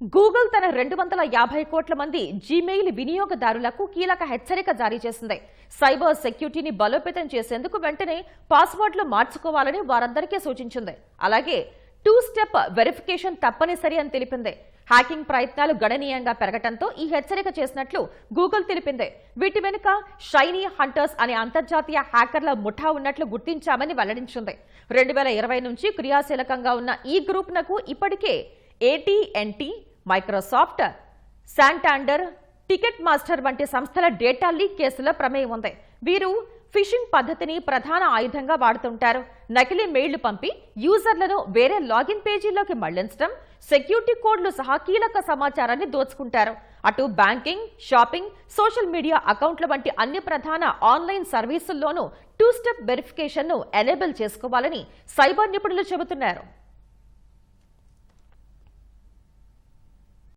Google తన 250 కోట్ల మంది జీమెయిల్ వినియోగదారులకు కీలక హెచ్చరిక జారీ చేసింది. సైబర్ సెక్యూరిటీని బలోపేతం చేసేందుకు వెంటనే పాస్వర్డ్లు మార్చుకోవాలని వారందరికీ సూచించింది. అలాగే 2 స్టెప్ వెరిఫికేషన్ తప్పనిసరి అని తెలిపింది. హ్యాకింగ్ ప్రయత్నాలు గణనీయంగా పెరగడంతో ఈ హెచ్చరిక చేసినట్లు గూగుల్ తెలిపింది. వీటి వెనుక షైనీ హంటర్స్ అనే అంతర్జాతీయ హ్యాకర్ల ముఠా ఉన్నట్లు గుర్తించామని వెల్లడించింది. 2020 నుంచి క్రియాశీలకంగా ఉన్న ఈ గ్రూప్నకు ఇప్పటికే AT&T, Microsoft, Santander, ticket master వంటి సంస్థల డేటా లీక్ కేసులో ప్రమేయం ఉంది. వీరు ఫిషింగ్ పద్ధతిని ప్రధాన ఆయుధంగా వాడుతుంటారు. నకిలీ మెయిళ్లు పంపి యూజర్లను వేరే లాగిన్ పేజీలోకి మళ్లించడం, సెక్యూరిటీ కోడ్లు సహా కీలక సమాచారాన్ని దోచుకుంటారు. అటు బ్యాంకింగ్, షాపింగ్, సోషల్ మీడియా అకౌంట్ల వంటి అన్ని ప్రధాన ఆన్లైన్ సర్వీసుల్లోనూ 2 స్టెప్ వెరిఫికేషన్ ను ఎనేబుల్ చేసుకోవాలని సైబర్ నిపుణులు చెబుతున్నారు.